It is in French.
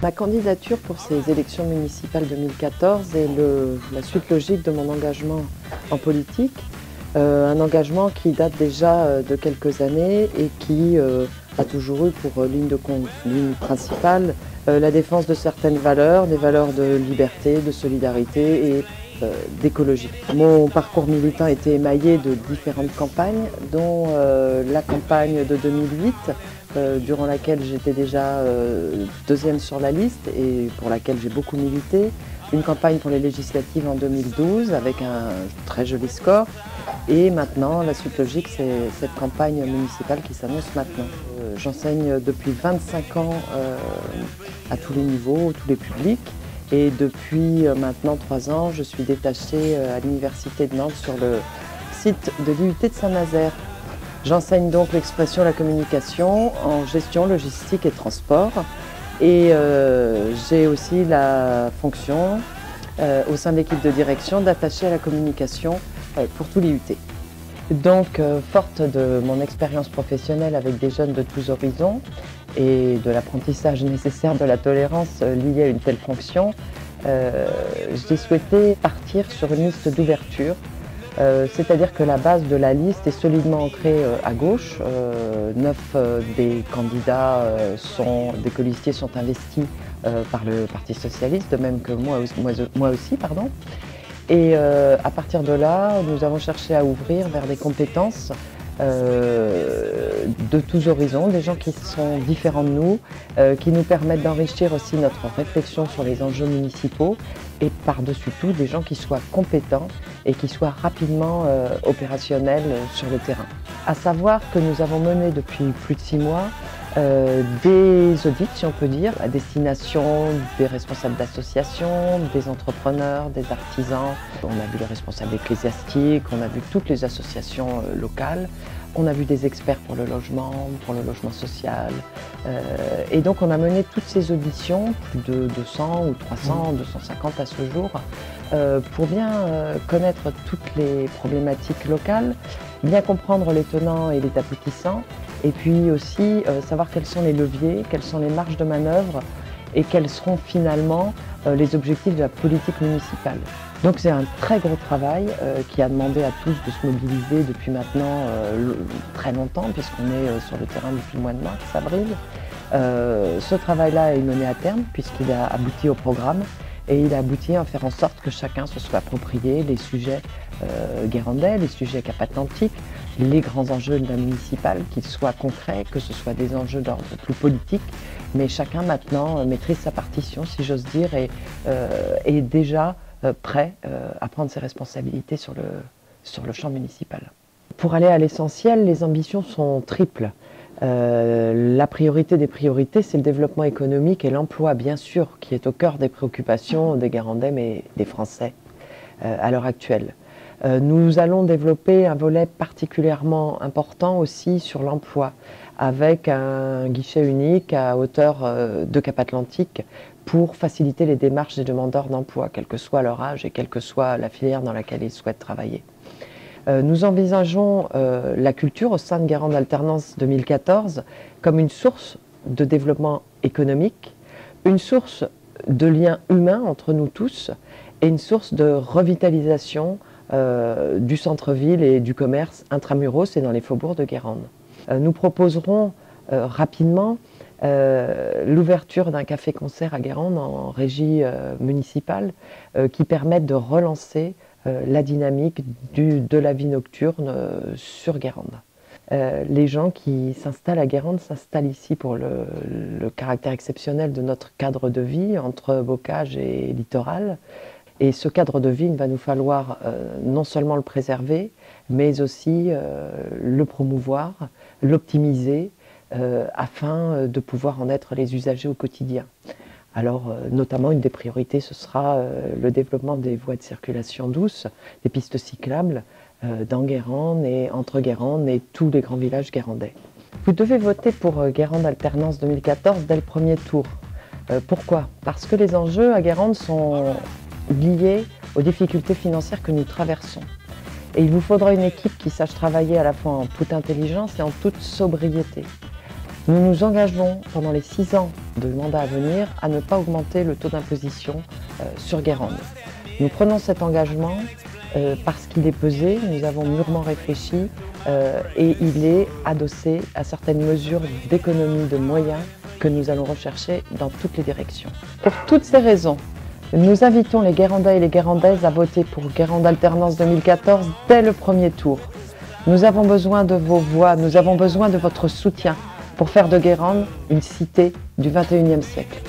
Ma candidature pour ces élections municipales 2014 est la suite logique de mon engagement en politique. Un engagement qui date déjà de quelques années et qui a toujours eu pour ligne principale la défense de certaines valeurs, des valeurs de liberté, de solidarité et d'écologie. Mon parcours militant était émaillé de différentes campagnes, dont la campagne de 2008, durant laquelle j'étais déjà deuxième sur la liste et pour laquelle j'ai beaucoup milité. Une campagne pour les législatives en 2012 avec un très joli score. Et maintenant, la suite logique, c'est cette campagne municipale qui s'annonce maintenant. J'enseigne depuis 25 ans à tous les niveaux, tous les publics. Et depuis maintenant 3 ans, je suis détachée à l'Université de Nantes sur le site de l'IUT de Saint-Nazaire. J'enseigne donc l'expression et la communication en gestion, logistique et transport. Et j'ai aussi la fonction au sein de l'équipe de direction d'attacher à la communication pour tout l'IUT. Donc, forte de mon expérience professionnelle avec des jeunes de tous horizons et de l'apprentissage nécessaire de la tolérance liée à une telle fonction, j'ai souhaité partir sur une liste d'ouverture. C'est-à-dire que la base de la liste est solidement ancrée à gauche. 9 des candidats des colistiers sont investis par le Parti socialiste, de même que moi aussi. Et à partir de là, nous avons cherché à ouvrir vers des compétences de tous horizons, des gens qui sont différents de nous, qui nous permettent d'enrichir aussi notre réflexion sur les enjeux municipaux et par-dessus tout des gens qui soient compétents et qui soient rapidement opérationnels sur le terrain. À savoir que nous avons mené depuis plus de 6 mois des audits, si on peut dire, à destination des responsables d'associations, des entrepreneurs, des artisans. On a vu les responsables ecclésiastiques, on a vu toutes les associations locales, on a vu des experts pour le logement social. Et donc on a mené toutes ces auditions, plus de 200 ou 300, 250 à ce jour, pour bien connaître toutes les problématiques locales, bien comprendre les tenants et les aboutissants, et puis aussi savoir quels sont les leviers, quelles sont les marges de manœuvre et quels seront finalement les objectifs de la politique municipale. Donc c'est un très gros travail qui a demandé à tous de se mobiliser depuis maintenant très longtemps, puisqu'on est sur le terrain depuis le mois de mars, avril. Ce travail-là est mené à terme puisqu'il a abouti au programme et il a abouti à faire en sorte que chacun se soit approprié les sujets guérandais, les sujets Cap-Atlantique, les grands enjeux de la municipale, qu'ils soient concrets, que ce soit des enjeux d'ordre plus politique, mais chacun maintenant maîtrise sa partition, si j'ose dire, et est déjà prêt à prendre ses responsabilités sur le champ municipal. Pour aller à l'essentiel, les ambitions sont triples. La priorité des priorités, c'est le développement économique et l'emploi, bien sûr, qui est au cœur des préoccupations des Guérandais, mais des Français à l'heure actuelle. Nous allons développer un volet particulièrement important aussi sur l'emploi, avec un guichet unique à hauteur de Cap-Atlantique pour faciliter les démarches des demandeurs d'emploi, quel que soit leur âge et quelle que soit la filière dans laquelle ils souhaitent travailler. Nous envisageons la culture au sein de Guérande Alternance 2014 comme une source de développement économique, une source de liens humains entre nous tous et une source de revitalisation du centre-ville et du commerce intramuros et dans les faubourgs de Guérande. Nous proposerons rapidement l'ouverture d'un café-concert à Guérande en régie municipale qui permette de relancer la dynamique de la vie nocturne sur Guérande. Les gens qui s'installent à Guérande s'installent ici pour le caractère exceptionnel de notre cadre de vie entre bocage et littoral. Et ce cadre de vie, il va nous falloir non seulement le préserver, mais aussi le promouvoir, l'optimiser, afin de pouvoir en être les usagers au quotidien. Alors, notamment, une des priorités, ce sera le développement des voies de circulation douce, des pistes cyclables dans Guérande et entre Guérande et tous les grands villages guérandais. Vous devez voter pour Guérande Alternance 2014 dès le premier tour. Pourquoi? Parce que les enjeux à Guérande sont liés aux difficultés financières que nous traversons. Et il vous faudra une équipe qui sache travailler à la fois en toute intelligence et en toute sobriété. Nous nous engageons pendant les 6 ans de mandat à venir à ne pas augmenter le taux d'imposition sur Guérande. Nous prenons cet engagement parce qu'il est pesé, nous avons mûrement réfléchi et il est adossé à certaines mesures d'économie de moyens que nous allons rechercher dans toutes les directions. Pour toutes ces raisons, nous invitons les Guérandais et les Guérandaises à voter pour Guérande Alternance 2014 dès le premier tour. Nous avons besoin de vos voix, nous avons besoin de votre soutien pour faire de Guérande une cité du XXIe siècle.